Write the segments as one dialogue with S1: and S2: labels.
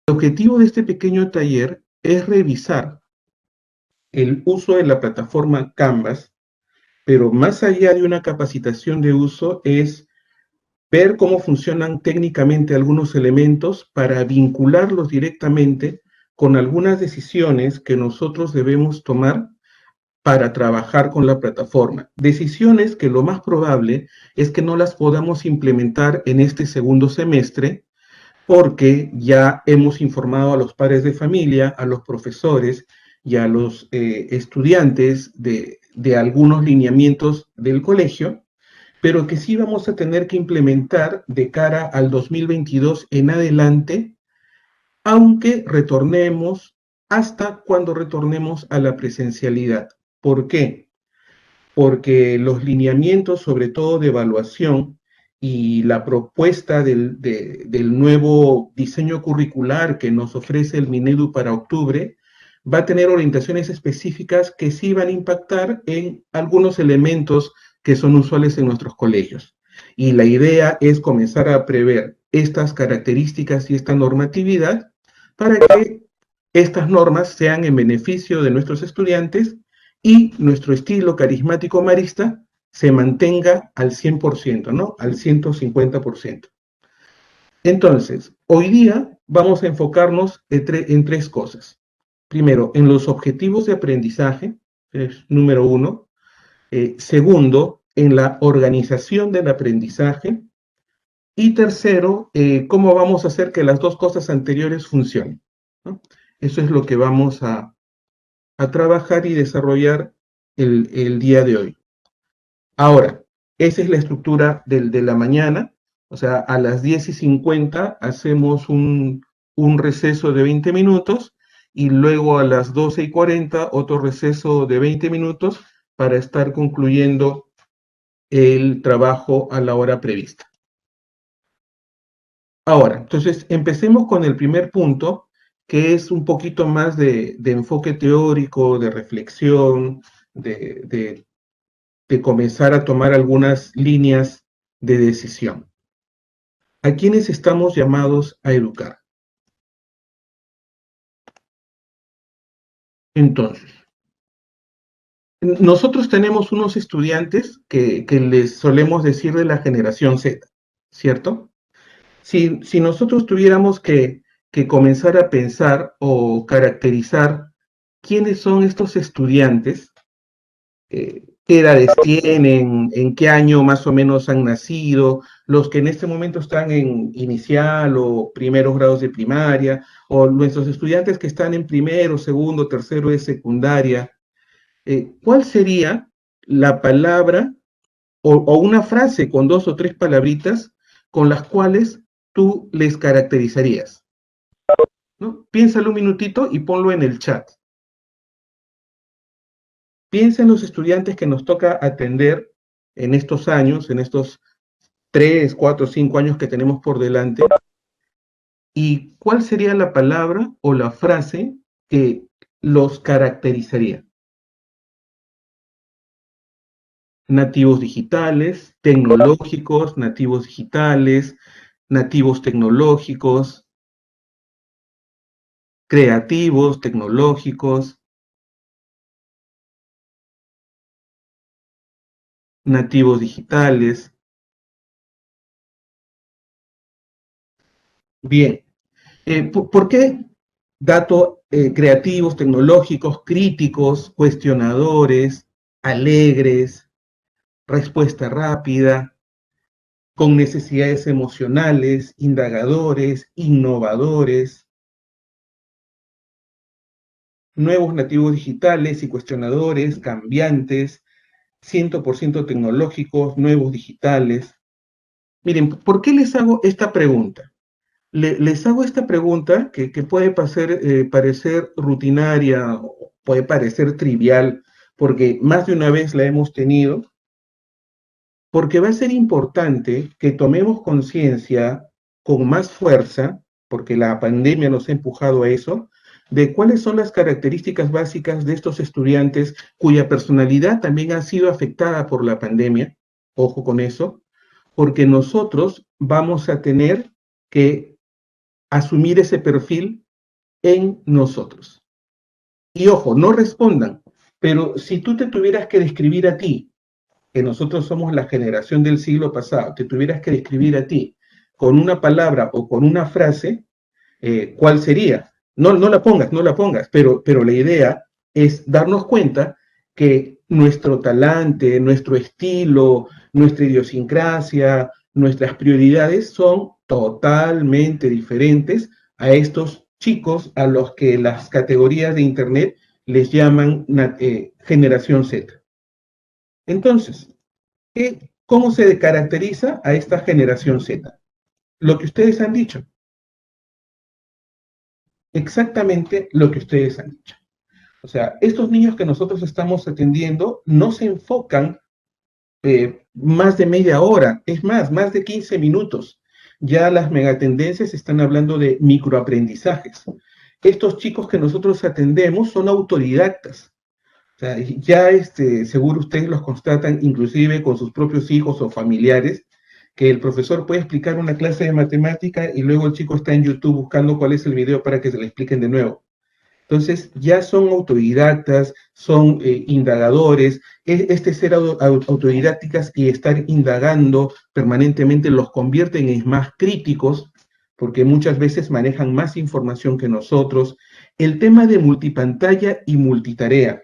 S1: El objetivo de este pequeño taller es revisar el uso de la plataforma Canvas, pero más allá de una capacitación de uso es ver cómo funcionan técnicamente algunos elementos para vincularlos directamente con algunas decisiones que nosotros debemos tomar para trabajar con la plataforma. Decisiones que lo más probable es que no las podamos implementar en este segundo semestre porque ya hemos informado a los padres de familia, a los profesores y a los estudiantes de algunos lineamientos del colegio, pero que sí vamos a tener que implementar de cara al 2022 en adelante, aunque retornemos hasta cuando retornemos a la presencialidad. ¿Por qué? Porque los lineamientos, sobre todo de evaluación, y la propuesta del nuevo diseño curricular que nos ofrece el Minedu para octubre, va a tener orientaciones específicas que sí van a impactar en algunos elementos que son usuales en nuestros colegios. Y la idea es comenzar a prever estas características y esta normatividad para que estas normas sean en beneficio de nuestros estudiantes y nuestro estilo carismático marista se mantenga al 100%, ¿no? Al 150%. Entonces, hoy día vamos a enfocarnos en tres cosas. Primero, en los objetivos de aprendizaje, es número uno. Segundo, en la organización del aprendizaje. Y tercero, cómo vamos a hacer que las dos cosas anteriores funcionen, ¿no? Eso es lo que vamos a trabajar y desarrollar el día de hoy. Ahora, esa es la estructura de la mañana, o sea, a las 10:50 hacemos un receso de 20 minutos y luego a las 12:40 otro receso de 20 minutos para estar concluyendo el trabajo a la hora prevista. Ahora, entonces, empecemos con el primer punto, que es un poquito más de enfoque teórico, de reflexión, de, de de comenzar a tomar algunas líneas de decisión. ¿A quiénes estamos llamados a educar? Entonces, nosotros tenemos unos estudiantes que les solemos decir de la generación Z, ¿cierto? Si nosotros tuviéramos que comenzar a pensar o caracterizar quiénes son estos estudiantes, qué edades tienen, en qué año más o menos han nacido, los que en este momento están en inicial o primeros grados de primaria, o nuestros estudiantes que están en primero, segundo, tercero de secundaria. ¿Cuál sería la palabra o una frase con dos o tres palabritas con las cuales tú les caracterizarías? ¿No? Piénsalo un minutito y ponlo en el chat. Piensa en los estudiantes que nos toca atender en estos años, en estos 3, 4, 5 años que tenemos por delante, y cuál sería la palabra o la frase que los caracterizaría. Nativos digitales, tecnológicos, nativos digitales, nativos tecnológicos, creativos, tecnológicos, nativos digitales. Bien, ¿por qué datos creativos, tecnológicos, críticos, cuestionadores, alegres, respuesta rápida, con necesidades emocionales, indagadores, innovadores, nuevos nativos digitales y cuestionadores, cambiantes, 100% tecnológicos, nuevos digitales? Miren, ¿por qué les hago esta pregunta? Les hago esta pregunta que puede parecer rutinaria, puede parecer trivial, porque más de una vez la hemos tenido, porque va a ser importante que tomemos conciencia con más fuerza, porque la pandemia nos ha empujado a eso, de cuáles son las características básicas de estos estudiantes cuya personalidad también ha sido afectada por la pandemia. Ojo con eso, porque nosotros vamos a tener que asumir ese perfil en nosotros. Y ojo, no respondan, pero si tú te tuvieras que describir a ti, que nosotros somos la generación del siglo pasado, te tuvieras que describir a ti con una palabra o con una frase, ¿cuál sería? No, no la pongas, pero la idea es darnos cuenta que nuestro talante, nuestro estilo, nuestra idiosincrasia, nuestras prioridades son totalmente diferentes a estos chicos a los que las categorías de Internet les llaman generación Z. Entonces, ¿cómo se caracteriza a esta generación Z? Lo que ustedes han dicho, exactamente lo que ustedes han dicho. O sea, estos niños que nosotros estamos atendiendo no se enfocan más de media hora, es más de 15 minutos. Ya las megatendencias están hablando de microaprendizajes. Estos chicos que nosotros atendemos son autodidactas. O sea, ya seguro ustedes los constatan inclusive con sus propios hijos o familiares, que el profesor puede explicar una clase de matemática y luego el chico está en YouTube buscando cuál es el video para que se le expliquen de nuevo. Entonces, ya son autodidactas, son indagadores. Este ser autodidácticas y estar indagando permanentemente los convierten en más críticos, porque muchas veces manejan más información que nosotros. El tema de multipantalla y multitarea.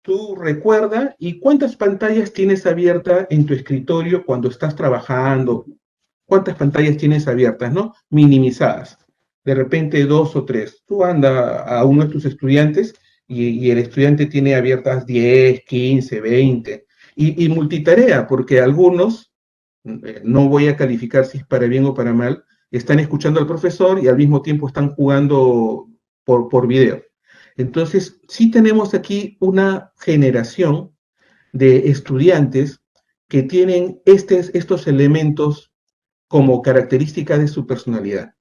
S1: Tú recuerda y cuántas pantallas tienes abiertas en tu escritorio cuando estás trabajando, cuántas pantallas tienes abiertas, ¿no? Minimizadas. De repente dos o tres. Tú anda a uno de tus estudiantes y el estudiante tiene abiertas 10, 15, 20. Y multitarea, porque algunos, no voy a calificar si es para bien o para mal, están escuchando al profesor y al mismo tiempo están jugando por video. Entonces, sí tenemos aquí una generación de estudiantes que tienen estos elementos como característica de su personalidad.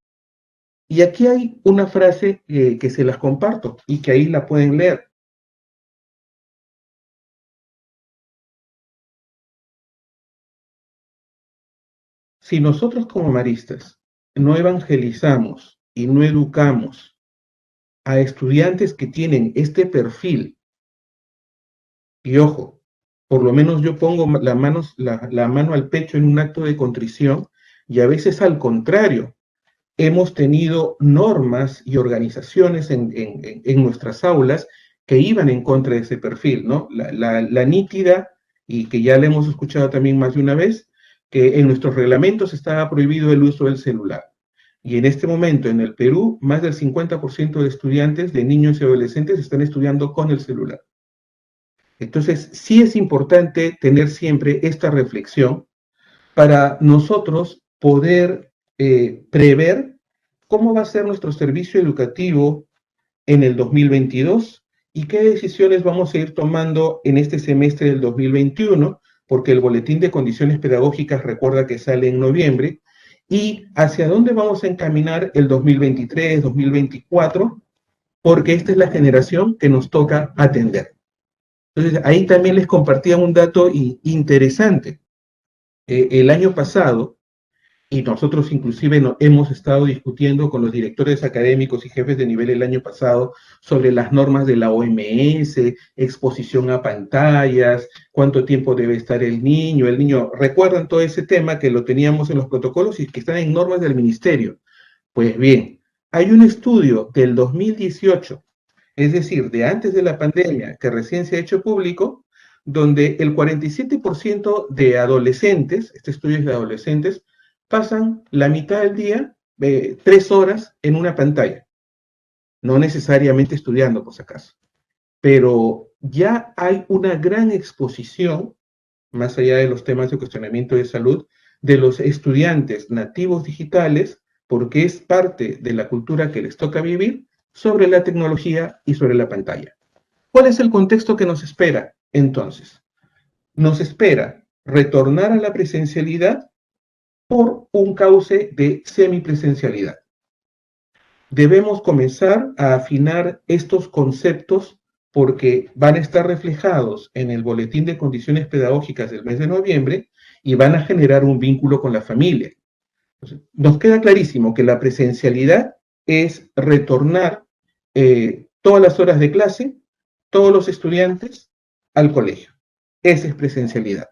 S1: Y aquí hay una frase que se las comparto y que ahí la pueden leer. Si nosotros como maristas no evangelizamos y no educamos a estudiantes que tienen este perfil, y ojo, por lo menos yo pongo la mano al pecho en un acto de contrición, y a veces al contrario, hemos tenido normas y organizaciones en nuestras aulas que iban en contra de ese perfil, ¿no? La nítida, y que ya le hemos escuchado también más de una vez, que en nuestros reglamentos estaba prohibido el uso del celular. Y en este momento en el Perú, más del 50% de estudiantes, de niños y adolescentes, están estudiando con el celular. Entonces, sí es importante tener siempre esta reflexión para nosotros poder prever cómo va a ser nuestro servicio educativo en el 2022 y qué decisiones vamos a ir tomando en este semestre del 2021, porque el boletín de condiciones pedagógicas recuerda que sale en noviembre, y hacia dónde vamos a encaminar el 2023, 2024, porque esta es la generación que nos toca atender. Entonces, ahí también les compartía un dato interesante. El año pasado, y nosotros inclusive hemos estado discutiendo con los directores académicos y jefes de nivel el año pasado sobre las normas de la OMS, exposición a pantallas, cuánto tiempo debe estar el niño, ¿recuerdan todo ese tema que lo teníamos en los protocolos y que están en normas del ministerio? Pues bien, hay un estudio del 2018, es decir, de antes de la pandemia, que recién se ha hecho público, donde el 47% de adolescentes, este estudio es de adolescentes, pasan la mitad del día, 3 horas en una pantalla, no necesariamente estudiando, por si acaso, pero ya hay una gran exposición, más allá de los temas de cuestionamiento de salud, de los estudiantes nativos digitales, porque es parte de la cultura que les toca vivir, sobre la tecnología y sobre la pantalla. ¿Cuál es el contexto que nos espera entonces? Nos espera retornar a la presencialidad por un cauce de semipresencialidad. Debemos comenzar a afinar estos conceptos porque van a estar reflejados en el boletín de condiciones pedagógicas del mes de noviembre y van a generar un vínculo con la familia. Nos queda clarísimo que la presencialidad es retornar todas las horas de clase, todos los estudiantes al colegio. Esa es presencialidad.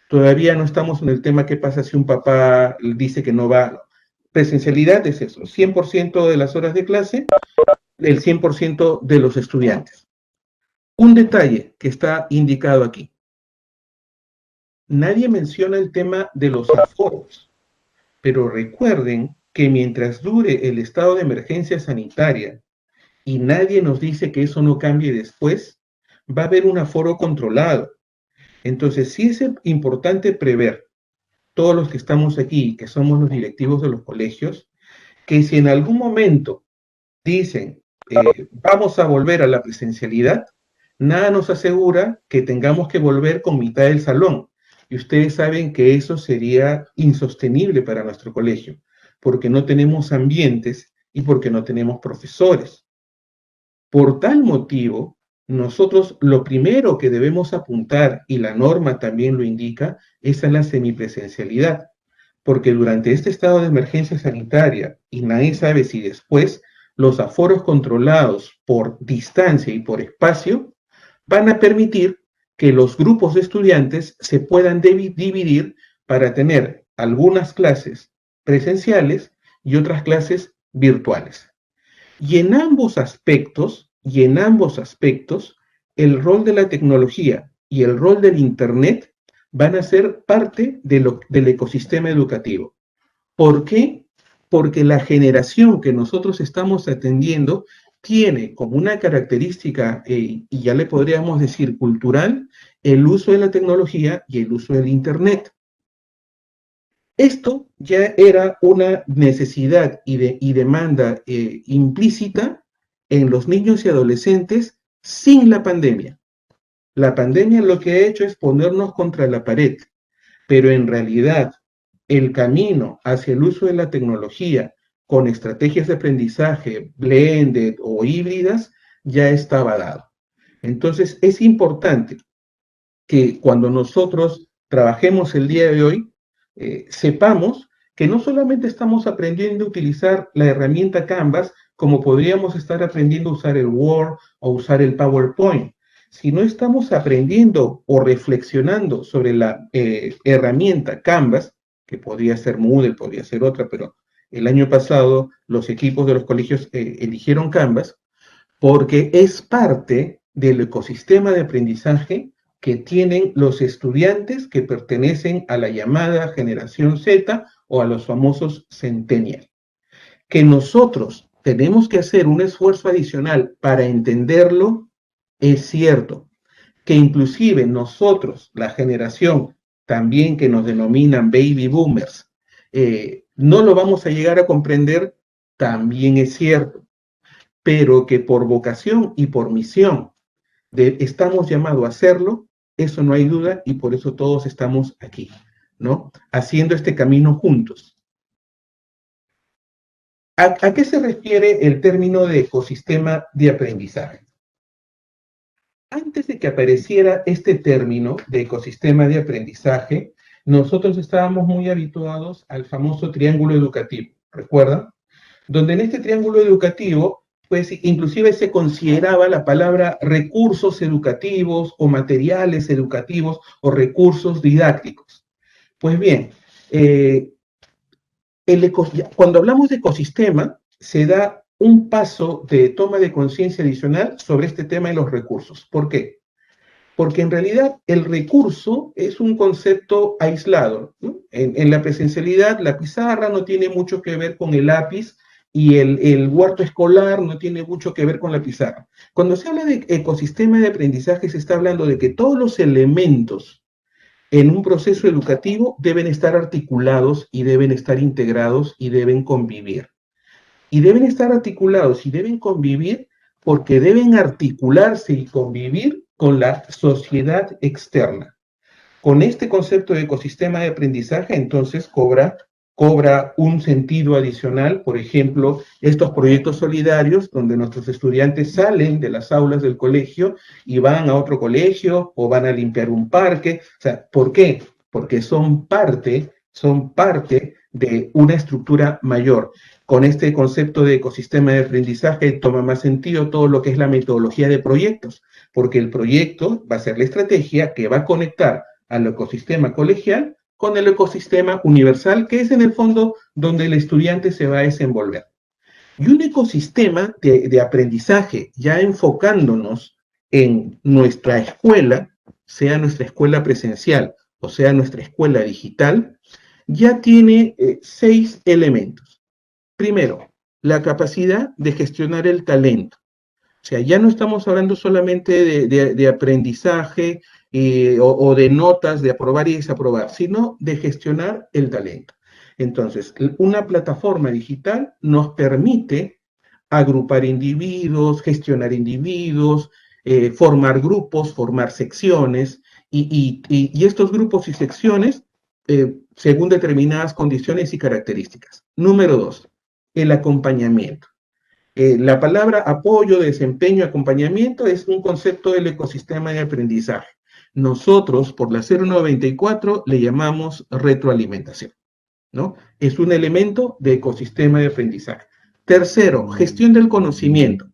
S1: Todavía no estamos en el tema qué pasa si un papá dice que no va. Presencialidad es eso, 100% de las horas de clase, el 100% de los estudiantes. Un detalle que está indicado aquí. Nadie menciona el tema de los aforos, pero recuerden que mientras dure el estado de emergencia sanitaria y nadie nos dice que eso no cambie después, va a haber un aforo controlado. Entonces, sí es importante prever, todos los que estamos aquí, que somos los directivos de los colegios, que si en algún momento dicen, vamos a volver a la presencialidad, nada nos asegura que tengamos que volver con mitad del salón. Y ustedes saben que eso sería insostenible para nuestro colegio, porque no tenemos ambientes y porque no tenemos profesores. Por tal motivo, nosotros lo primero que debemos apuntar, y la norma también lo indica, es a la semipresencialidad, porque durante este estado de emergencia sanitaria, y nadie sabe si después, los aforos controlados por distancia y por espacio van a permitir que los grupos de estudiantes se puedan dividir para tener algunas clases presenciales y otras clases virtuales. Y en ambos aspectos, el rol de la tecnología y el rol del Internet van a ser parte del ecosistema educativo. ¿Por qué? Porque la generación que nosotros estamos atendiendo tiene como una característica, y ya le podríamos decir cultural, el uso de la tecnología y el uso del Internet. Esto ya era una necesidad y demanda implícita en los niños y adolescentes sin la pandemia. La pandemia lo que ha hecho es ponernos contra la pared, pero en realidad el camino hacia el uso de la tecnología con estrategias de aprendizaje blended o híbridas ya estaba dado. Entonces es importante que cuando nosotros trabajemos el día de hoy, sepamos que no solamente estamos aprendiendo a utilizar la herramienta Canvas, como podríamos estar aprendiendo a usar el Word o usar el PowerPoint, sino estamos aprendiendo o reflexionando sobre la herramienta Canvas, que podría ser Moodle, podría ser otra, pero el año pasado los equipos de los colegios eligieron Canvas, porque es parte del ecosistema de aprendizaje que tienen los estudiantes que pertenecen a la llamada generación Z o a los famosos centennial. Que nosotros tenemos que hacer un esfuerzo adicional para entenderlo, es cierto. Que inclusive nosotros, la generación también que nos denominan baby boomers, no lo vamos a llegar a comprender, también es cierto. Pero que por vocación y por misión estamos llamados a hacerlo, eso no hay duda, y por eso todos estamos aquí, ¿no? Haciendo este camino juntos. ¿A qué se refiere el término de ecosistema de aprendizaje? Antes de que apareciera este término de ecosistema de aprendizaje, nosotros estábamos muy habituados al famoso triángulo educativo, ¿recuerdan? Donde en este triángulo educativo, pues inclusive se consideraba la palabra recursos educativos o materiales educativos o recursos didácticos. Pues bien, cuando hablamos de ecosistema, se da un paso de toma de conciencia adicional sobre este tema de los recursos. ¿Por qué? Porque en realidad el recurso es un concepto aislado, ¿no? En la presencialidad, la pizarra no tiene mucho que ver con el lápiz y el huerto escolar no tiene mucho que ver con la pizarra. Cuando se habla de ecosistema de aprendizaje, se está hablando de que todos los elementos en un proceso educativo deben estar articulados y deben estar integrados y deben convivir. Y deben estar articulados y deben convivir porque deben articularse y convivir con la sociedad externa. Con este concepto de ecosistema de aprendizaje, entonces cobra un sentido adicional, por ejemplo, estos proyectos solidarios donde nuestros estudiantes salen de las aulas del colegio y van a otro colegio o van a limpiar un parque. O sea, ¿por qué? Porque son parte de una estructura mayor. Con este concepto de ecosistema de aprendizaje toma más sentido todo lo que es la metodología de proyectos, porque el proyecto va a ser la estrategia que va a conectar al ecosistema colegial con el ecosistema universal, que es en el fondo donde el estudiante se va a desenvolver. Y un ecosistema de aprendizaje, ya enfocándonos en nuestra escuela, sea nuestra escuela presencial o sea nuestra escuela digital, ya tiene 6 elementos. Primero, la capacidad de gestionar el talento. O sea, ya no estamos hablando solamente de aprendizaje o de notas, de aprobar y desaprobar, sino de gestionar el talento. Entonces, una plataforma digital nos permite agrupar individuos, formar grupos, formar secciones, y estos grupos y secciones según determinadas condiciones y características. Número 2, el acompañamiento. La palabra apoyo, desempeño, acompañamiento es un concepto del ecosistema de aprendizaje. Nosotros, por la 094, le llamamos retroalimentación, ¿no? Es un elemento de ecosistema de aprendizaje. Tercero, gestión del conocimiento.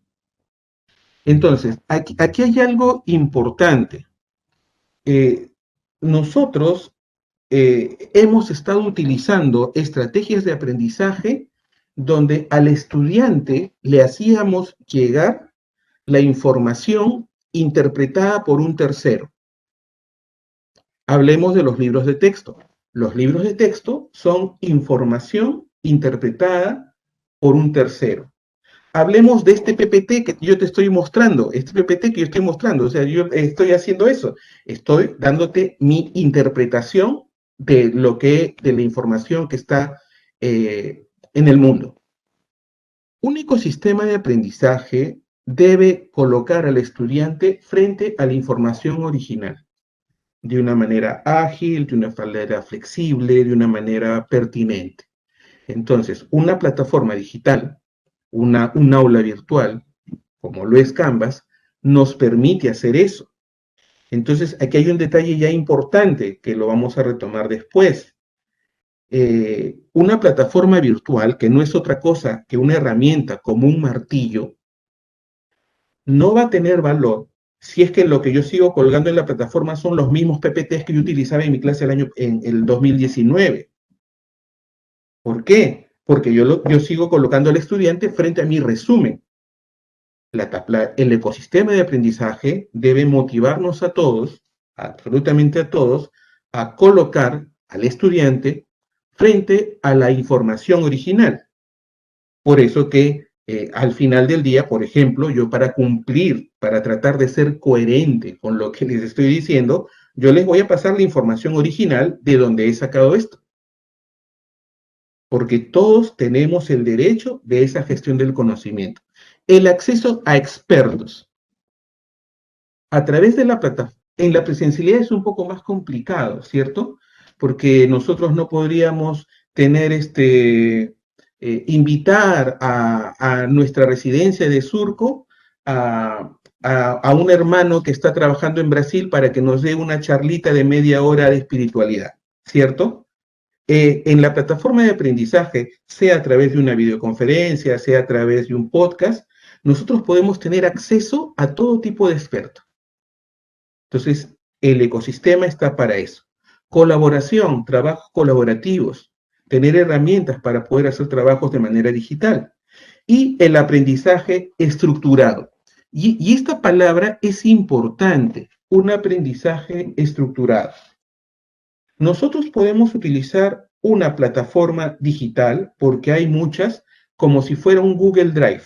S1: Entonces, aquí hay algo importante. Nosotros hemos estado utilizando estrategias de aprendizaje donde al estudiante le hacíamos llegar la información interpretada por un tercero. Hablemos de los libros de texto. Los libros de texto son información interpretada por un tercero. Hablemos de este PPT que yo te estoy mostrando, o sea, yo estoy haciendo eso, estoy dándote mi interpretación de de la información que está en el mundo. Un ecosistema de aprendizaje debe colocar al estudiante frente a la información original, de una manera ágil, de una manera flexible, de una manera pertinente. Entonces, una plataforma digital, un aula virtual, como lo es Canvas, nos permite hacer eso. Entonces, aquí hay un detalle ya importante que lo vamos a retomar después. Una plataforma virtual, que no es otra cosa que una herramienta como un martillo, no va a tener valor si es que lo que yo sigo colgando en la plataforma son los mismos PPTs que yo utilizaba en mi clase en el 2019. ¿Por qué? Porque yo sigo colocando al estudiante frente a mi resumen. El ecosistema de aprendizaje debe motivarnos a todos, absolutamente a todos, a colocar al estudiante frente a la información original. Por eso que al final del día, por ejemplo, yo para cumplir, para tratar de ser coherente con lo que les estoy diciendo, yo les voy a pasar la información original de donde he sacado esto. Porque todos tenemos el derecho de esa gestión del conocimiento. El acceso a expertos. A través de la plataforma, en la presencialidad es un poco más complicado, ¿cierto? Porque nosotros no podríamos tener invitar a nuestra residencia de Surco a un hermano que está trabajando en Brasil para que nos dé una charlita de media hora de espiritualidad, ¿cierto? En la plataforma de aprendizaje, sea a través de una videoconferencia, sea a través de un podcast, nosotros podemos tener acceso a todo tipo de expertos. Entonces, el ecosistema está para eso. Colaboración, trabajos colaborativos, tener herramientas para poder hacer trabajos de manera digital. Y el aprendizaje estructurado. Y esta palabra es importante, un aprendizaje estructurado. Nosotros podemos utilizar una plataforma digital, porque hay muchas, como si fuera un Google Drive.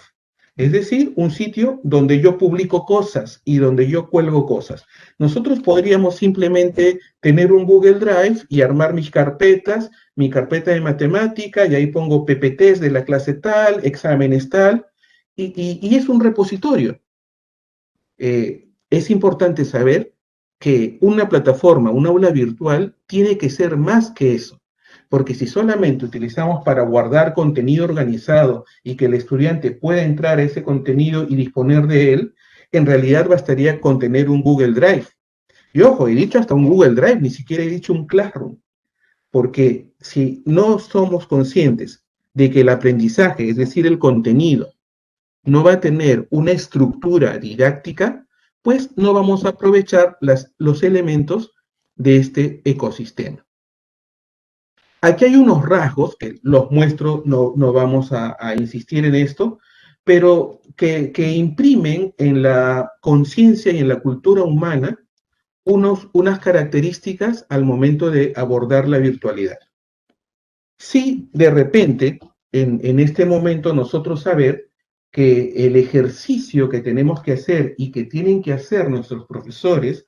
S1: Es decir, un sitio donde yo publico cosas y donde yo cuelgo cosas. Nosotros podríamos simplemente tener un Google Drive y armar mis carpetas, mi carpeta de matemática, y ahí pongo PPTs de la clase tal, exámenes tal, y es un repositorio. Es importante saber que una plataforma, un aula virtual, tiene que ser más que eso. Porque si solamente utilizamos para guardar contenido organizado y que el estudiante pueda entrar a ese contenido y disponer de él, en realidad bastaría con tener un Google Drive. Y ojo, he dicho hasta un Google Drive, ni siquiera he dicho un Classroom. Porque si no somos conscientes de que el aprendizaje, es decir, el contenido, no va a tener una estructura didáctica, pues no vamos a aprovechar los elementos de este ecosistema. Aquí hay unos rasgos que los muestro, no vamos a insistir en esto, pero que imprimen en la conciencia y en la cultura humana unas características al momento de abordar la virtualidad. Si de repente, en este momento, nosotros saber que el ejercicio que tenemos que hacer y que tienen que hacer nuestros profesores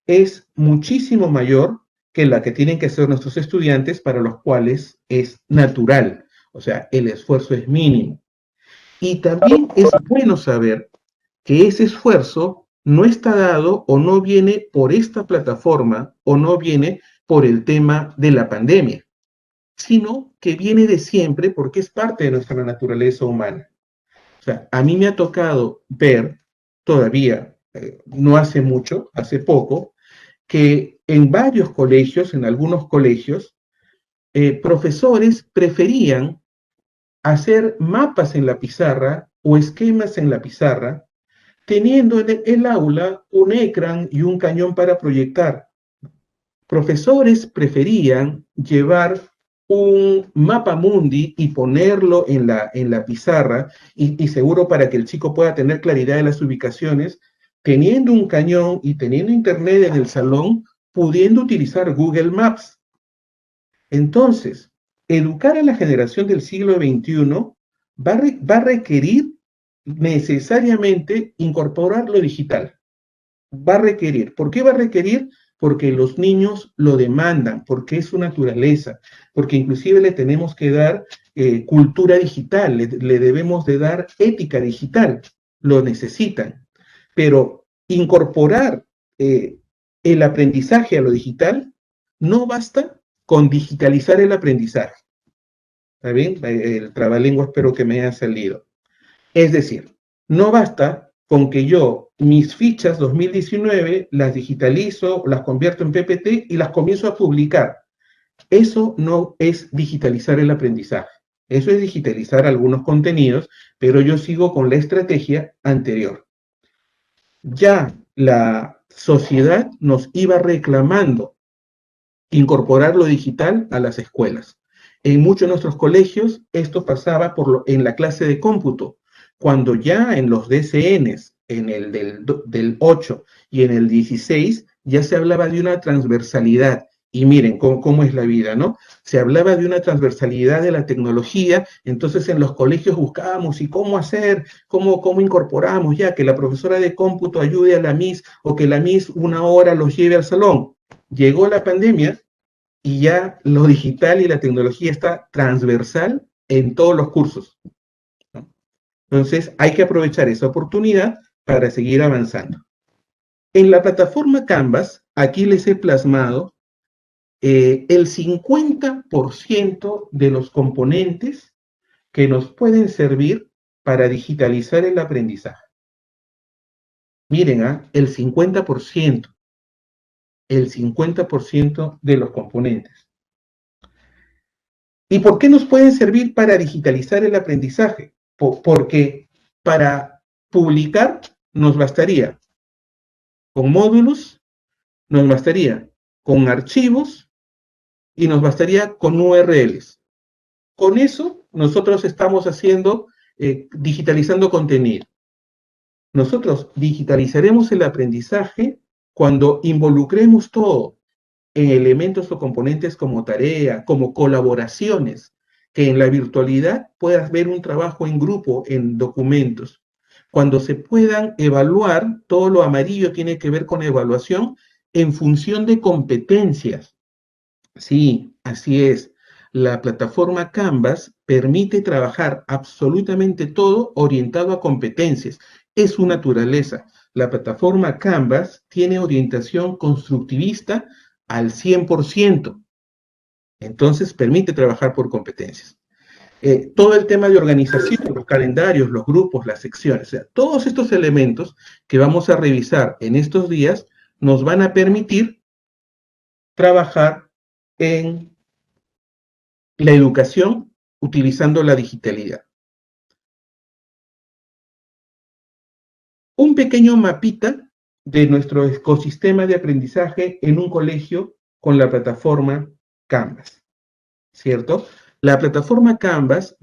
S1: es muchísimo mayor que la que tienen que hacer nuestros estudiantes, para los cuales es natural, o sea, el esfuerzo es mínimo. Y también es bueno saber que ese esfuerzo no está dado o no viene por esta plataforma o no viene por el tema de la pandemia, sino que viene de siempre porque es parte de nuestra naturaleza humana. O sea, a mí me ha tocado ver todavía, no hace mucho, hace poco, que en varios colegios, en algunos colegios, profesores preferían hacer mapas en la pizarra o esquemas en la pizarra, teniendo en el aula un ecran y un cañón para proyectar. Profesores preferían llevar un mapa mundi y ponerlo en la pizarra, y seguro para que el chico pueda tener claridad de las ubicaciones, teniendo un cañón y teniendo internet en el salón, pudiendo utilizar Google Maps. Entonces, educar a la generación del siglo XXI va a requerir necesariamente incorporar lo digital. Va a requerir. ¿Por qué va a requerir? Porque los niños lo demandan, porque es su naturaleza, porque inclusive le tenemos que dar cultura digital, le debemos de dar ética digital, lo necesitan. Pero incorporar el aprendizaje a lo digital no basta con digitalizar el aprendizaje. ¿Está bien? El trabalengua espero que me haya salido. Es decir, no basta con que yo mis fichas 2019 las digitalizo, las convierto en PPT y las comienzo a publicar. Eso no es digitalizar el aprendizaje. Eso es digitalizar algunos contenidos, pero yo sigo con la estrategia anterior. Ya la sociedad nos iba reclamando incorporar lo digital a las escuelas. En muchos de nuestros colegios esto pasaba en la clase de cómputo, cuando ya en los DCNs, en el del 8 y en el 16, ya se hablaba de una transversalidad. Y miren cómo es la vida, ¿no? Se hablaba de una transversalidad de la tecnología, entonces en los colegios buscábamos y cómo hacer, cómo incorporamos ya que la profesora de cómputo ayude a la Miss o que la Miss una hora los lleve al salón. Llegó la pandemia y ya lo digital y la tecnología está transversal en todos los cursos, ¿no? Entonces hay que aprovechar esa oportunidad para seguir avanzando. En la plataforma Canvas, aquí les he plasmado el 50% de los componentes que nos pueden servir para digitalizar el aprendizaje. Miren, el 50%, el 50% de los componentes. ¿Y por qué nos pueden servir para digitalizar el aprendizaje? Porque para publicar nos bastaría con módulos, nos bastaría con archivos y nos bastaría con URLs. Con eso nosotros estamos haciendo, digitalizando contenido. Nosotros digitalizaremos el aprendizaje cuando involucremos todo en elementos o componentes como tarea, como colaboraciones, que en la virtualidad puedas ver un trabajo en grupo en documentos. Cuando se puedan evaluar, todo lo amarillo tiene que ver con evaluación en función de competencias. Sí, así es. La plataforma Canvas permite trabajar absolutamente todo orientado a competencias. Es su naturaleza. La plataforma Canvas tiene orientación constructivista al 100%. Entonces, permite trabajar por competencias. Todo el tema de organización, los calendarios, los grupos, las secciones, o sea, todos estos elementos que vamos a revisar en estos días nos van a permitir trabajar en la educación utilizando la digitalidad. Un pequeño mapita de nuestro ecosistema de aprendizaje en un colegio con la plataforma Canvas, ¿cierto? La plataforma Canvas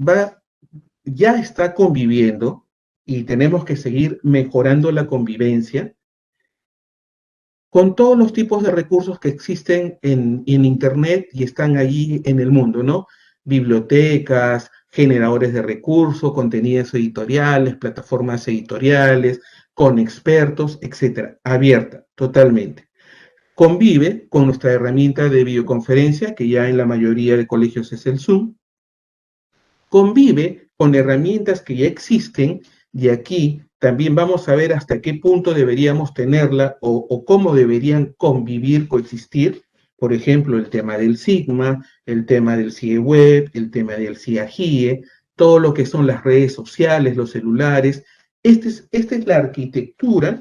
S1: ya está conviviendo y tenemos que seguir mejorando la convivencia con todos los tipos de recursos que existen en Internet y están allí en el mundo, ¿no? Bibliotecas, generadores de recursos, contenidos editoriales, plataformas editoriales, con expertos, etcétera, abierta totalmente. Convive con nuestra herramienta de videoconferencia, que ya en la mayoría de colegios es el Zoom, convive con herramientas que ya existen y aquí también vamos a ver hasta qué punto deberíamos tenerla o cómo deberían convivir, coexistir. Por ejemplo, el tema del Sigma, el tema del CIE Web, el tema del CIE, todo lo que son las redes sociales, los celulares. Esta es la arquitectura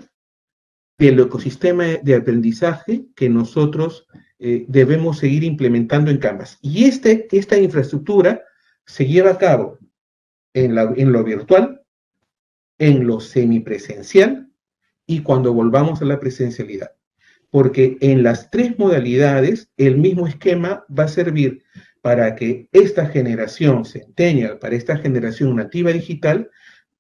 S1: del ecosistema de aprendizaje que nosotros debemos seguir implementando en Canvas. Y esta infraestructura se lleva a cabo en lo virtual, en lo semipresencial y cuando volvamos a la presencialidad. Porque en las tres modalidades el mismo esquema va a servir para que esta generación centennial, para esta generación nativa digital,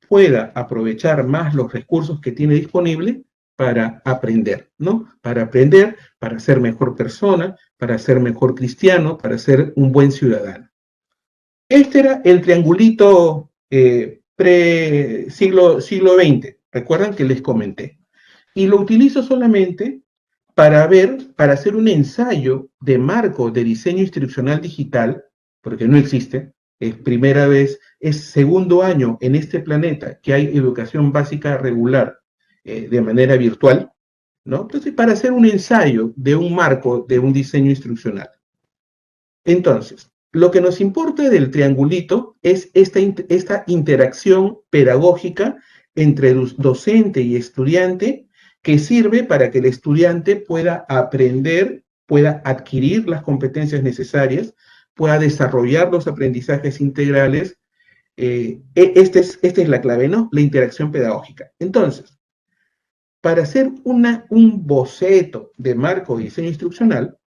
S1: pueda aprovechar más los recursos que tiene disponible para aprender, ¿no? Para aprender, para ser mejor persona, para ser mejor cristiano, para ser un buen ciudadano. Este era el triangulito siglo XX, recuerdan que les comenté. Y lo utilizo solamente para para hacer un ensayo de marco de diseño instruccional digital, porque no existe, es primera vez, es segundo año en este planeta que hay educación básica regular de manera virtual, ¿no? Entonces, para hacer un ensayo de un marco de un diseño instruccional. Entonces, lo que nos importa del triangulito es esta interacción pedagógica entre docente y estudiante que sirve para que el estudiante pueda aprender, pueda adquirir las competencias necesarias, pueda desarrollar los aprendizajes integrales. Esta es la clave, ¿no? La interacción pedagógica. Entonces, para hacer un boceto de marco de diseño instruccional,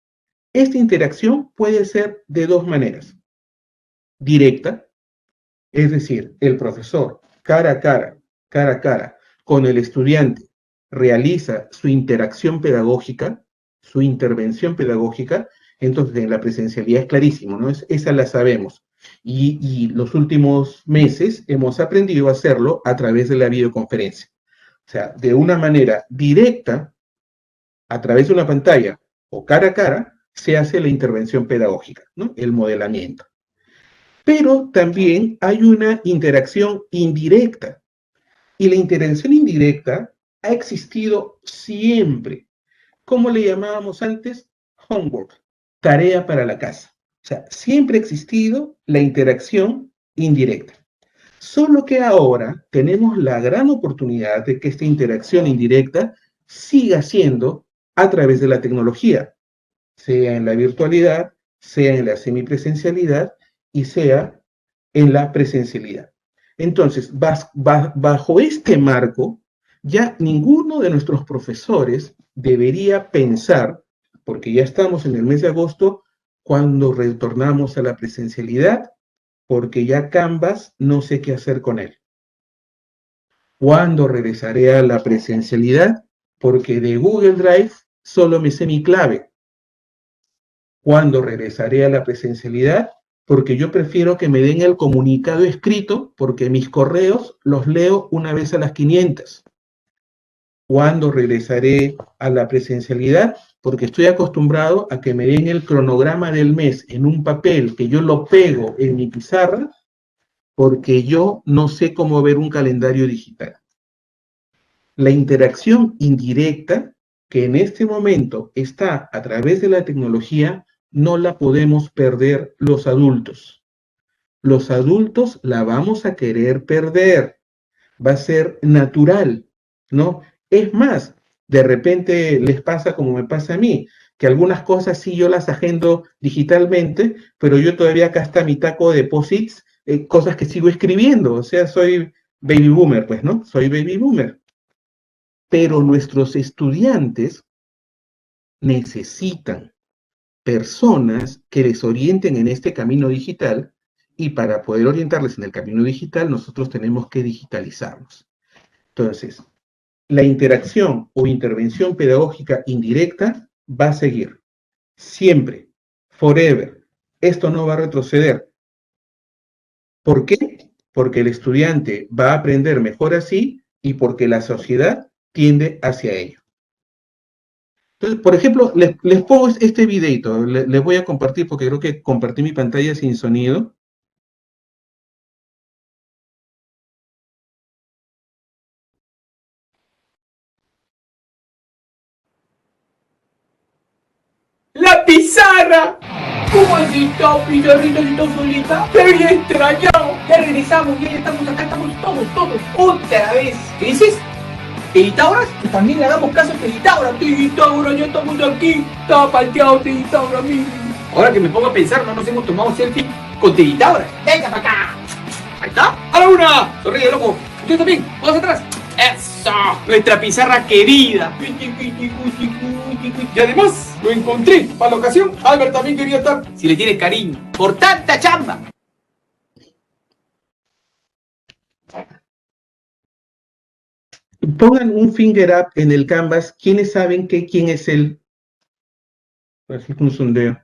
S1: esta interacción puede ser de dos maneras. Directa, es decir, el profesor cara a cara con el estudiante realiza su interacción pedagógica, su intervención pedagógica, entonces en la presencialidad es clarísimo, ¿no? Esa la sabemos. Y los últimos meses hemos aprendido a hacerlo a través de la videoconferencia. O sea, de una manera directa, a través de una pantalla o cara a cara, se hace la intervención pedagógica, ¿no? El modelamiento. Pero también hay una interacción indirecta. Y la interacción indirecta ha existido siempre. ¿Cómo le llamábamos antes? Homework, tarea para la casa. O sea, siempre ha existido la interacción indirecta. Solo que ahora tenemos la gran oportunidad de que esta interacción indirecta siga siendo a través de la tecnología, sea en la virtualidad, sea en la semipresencialidad y sea en la presencialidad. Entonces, bajo este marco, ya ninguno de nuestros profesores debería pensar, porque ya estamos en el mes de agosto, cuando retornamos a la presencialidad, porque ya Canvas no sé qué hacer con él. ¿Cuándo regresaré a la presencialidad? Porque de Google Drive solo me sé mi clave. ¿Cuándo regresaré a la presencialidad? Porque yo prefiero que me den el comunicado escrito, porque mis correos los leo una vez a las 500. ¿Cuándo regresaré a la presencialidad? Porque estoy acostumbrado a que me den el cronograma del mes en un papel, que yo lo pego en mi pizarra, porque yo no sé cómo ver un calendario digital. La interacción indirecta, que en este momento está a través de la tecnología, no la podemos perder los adultos. Los adultos la vamos a querer perder. Va a ser natural, ¿no? Es más, de repente les pasa como me pasa a mí. que algunas cosas sí yo las agendo digitalmente, pero yo todavía acá está mi taco de posits, cosas que sigo escribiendo, o sea, soy baby boomer, pues, ¿no? Soy baby boomer. Pero nuestros estudiantes necesitan personas que les orienten en este camino digital y para poder orientarles en el camino digital nosotros tenemos que digitalizarnos. Entonces, la interacción o intervención pedagógica indirecta va a seguir siempre, forever. Esto no va a retroceder. ¿Por qué? Porque el estudiante va a aprender mejor así y porque la sociedad tiende hacia ello. Entonces, por ejemplo, les pongo este videito, les voy a compartir porque creo que compartí mi pantalla sin sonido.
S2: ¡La pizarra! ¿Cómo has estado, pizarrita, si estás solita? Te había extrañado. Ya regresamos, ya estamos acá, estamos todos, otra vez. ¿Qué dices? ¿Editadoras? Que también le hagamos caso a Editadoras. Editadoras, ya estamos aquí. Estaba palteado Editadoras, mismo. Ahora que me pongo a pensar, no nos hemos tomado selfie con Editadoras. Venga para acá. Ahí está. A la una. Sonríe, loco. Usted también. Vamos atrás. ¡Eso! Nuestra pizarra querida. Y además, lo encontré para la ocasión. Albert también quería estar. Si le tiene cariño. Por tanta chamba.
S1: Pongan un finger up en el canvas. ¿Quiénes saben quién es él? Así un sondeo.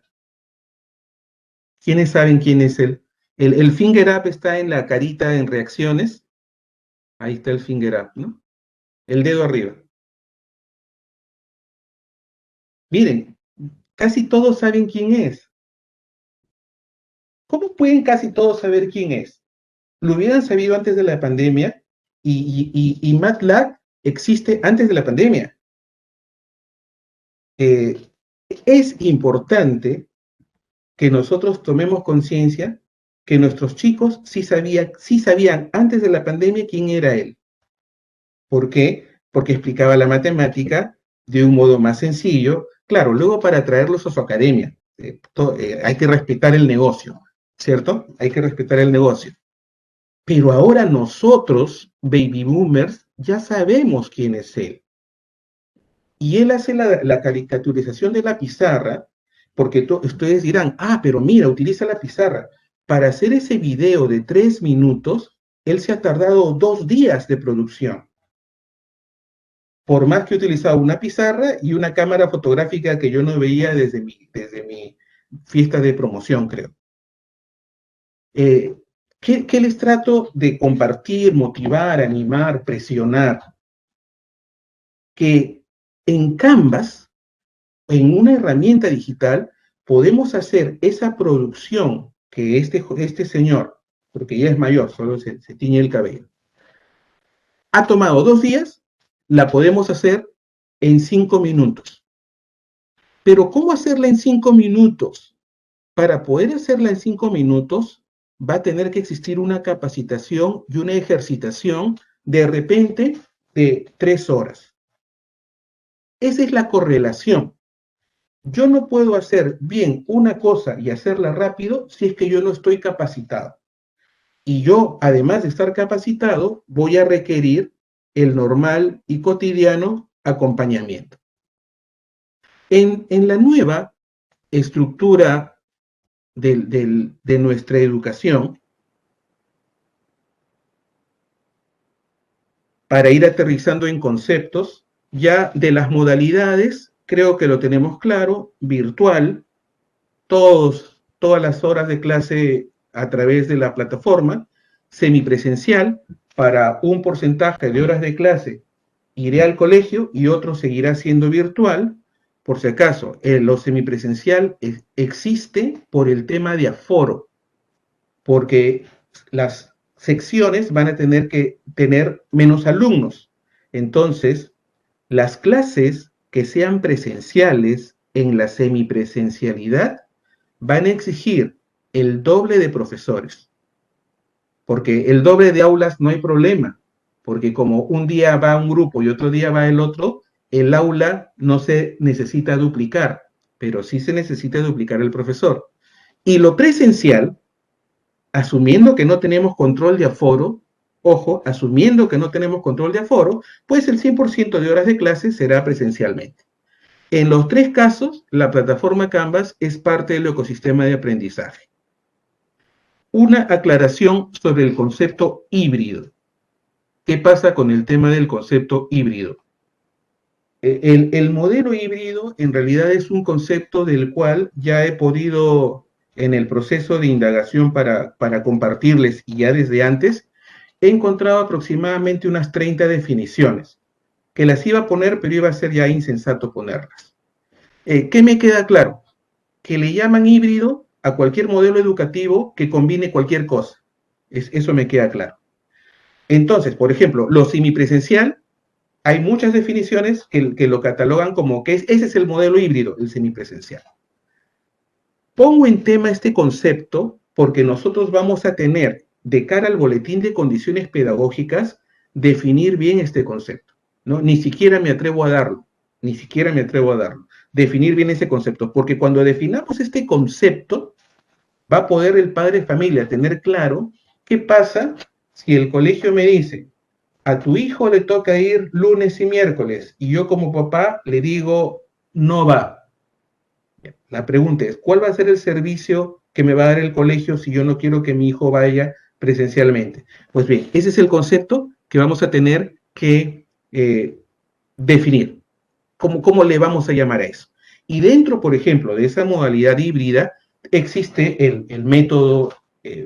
S1: ¿Quiénes saben quién es él? El finger up está en la carita en reacciones. Ahí está el finger up, ¿no? El dedo arriba. Miren, casi todos saben quién es. ¿Cómo pueden casi todos saber quién es? Lo hubieran sabido antes de la pandemia y MATLAB existe antes de la pandemia. Es importante que nosotros tomemos conciencia que nuestros chicos sí sabían antes de la pandemia quién era él. ¿Por qué? Porque explicaba la matemática de un modo más sencillo. Claro, luego para traerlos a su academia, hay que respetar el negocio, ¿cierto? Hay que respetar el negocio. Pero ahora nosotros, baby boomers, ya sabemos quién es él. Y él hace la caricaturización de la pizarra, porque ustedes dirán, pero mira, utiliza la pizarra. Para hacer ese video de 3 minutos, él se ha tardado 2 días de producción. Por más que he utilizado una pizarra y una cámara fotográfica que yo no veía desde mi fiesta de promoción, creo. ¿Qué les trato de compartir, motivar, animar, presionar? Que en Canvas, en una herramienta digital, podemos hacer esa producción que este señor, porque ya es mayor, solo se tiñe el cabello, ha tomado 2 días, la podemos hacer en 5 minutos. Pero ¿cómo hacerla en 5 minutos? Para poder hacerla en 5 minutos, va a tener que existir una capacitación y una ejercitación de repente de 3 horas. Esa es la correlación. Yo no puedo hacer bien una cosa y hacerla rápido si es que yo no estoy capacitado. Y yo, además de estar capacitado, voy a requerir el normal y cotidiano acompañamiento. En la nueva estructura de nuestra educación, para ir aterrizando en conceptos, ya de las modalidades, creo que lo tenemos claro, virtual, todas las horas de clase a través de la plataforma, semipresencial, para un porcentaje de horas de clase iré al colegio y otro seguirá siendo virtual. Por si acaso, lo semipresencial existe por el tema de aforo, porque las secciones van a tener que tener menos alumnos. Entonces, las clases que sean presenciales en la semipresencialidad van a exigir el doble de profesores, porque el doble de aulas no hay problema, porque como un día va un grupo y otro día va el otro, el aula no se necesita duplicar. pero sí se necesita duplicar el profesor. Y lo presencial, asumiendo que no tenemos control de aforo, ojo, asumiendo que no tenemos control de aforo, pues el 100% de horas de clase será presencialmente. En los tres casos, la plataforma Canvas es parte del ecosistema de aprendizaje. Una aclaración sobre el concepto híbrido. ¿Qué pasa con el tema del concepto híbrido? El modelo híbrido en realidad es un concepto del cual ya he podido, en el proceso de indagación para compartirles y ya desde antes, he encontrado aproximadamente unas 30 definiciones, que las iba a poner, pero iba a ser ya insensato ponerlas. ¿Qué me queda claro? Que le llaman híbrido a cualquier modelo educativo que combine cualquier cosa. Eso me queda claro. Entonces, por ejemplo, lo semipresencial, hay muchas definiciones que lo catalogan como que ese es el modelo híbrido, el semipresencial. Pongo en tema este concepto porque nosotros vamos a tener, de cara al boletín de condiciones pedagógicas, definir bien este concepto, ¿no? Ni siquiera me atrevo a darlo, ni siquiera me atrevo a darlo. Definir bien ese concepto, porque cuando definamos este concepto, va a poder el padre de familia tener claro qué pasa si el colegio me dice, a tu hijo le toca ir lunes y miércoles, y yo como papá le digo, no va. La pregunta es, ¿cuál va a ser el servicio que me va a dar el colegio si yo no quiero que mi hijo vaya presencialmente? Pues bien, ese es el concepto que vamos a tener que definir. ¿Cómo le vamos a llamar a eso? Y dentro, por ejemplo, de esa modalidad híbrida, existe el método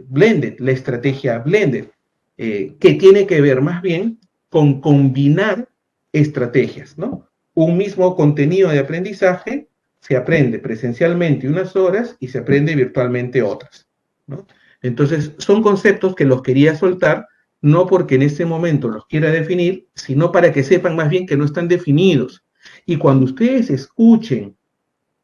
S1: blended, la estrategia blended, que tiene que ver más bien con combinar estrategias, ¿no? Un mismo contenido de aprendizaje se aprende presencialmente unas horas y se aprende virtualmente otras, ¿no? Entonces, son conceptos que los quería soltar, no porque en este momento los quiera definir, sino para que sepan más bien que no están definidos. Y cuando ustedes escuchen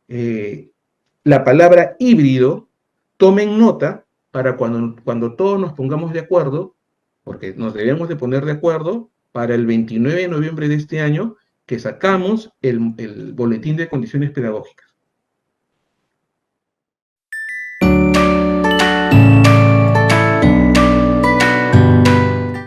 S1: la palabra híbrido, tomen nota para cuando todos nos pongamos de acuerdo, porque nos debemos de poner de acuerdo para el 29 de noviembre de este año, que sacamos el boletín de condiciones pedagógicas.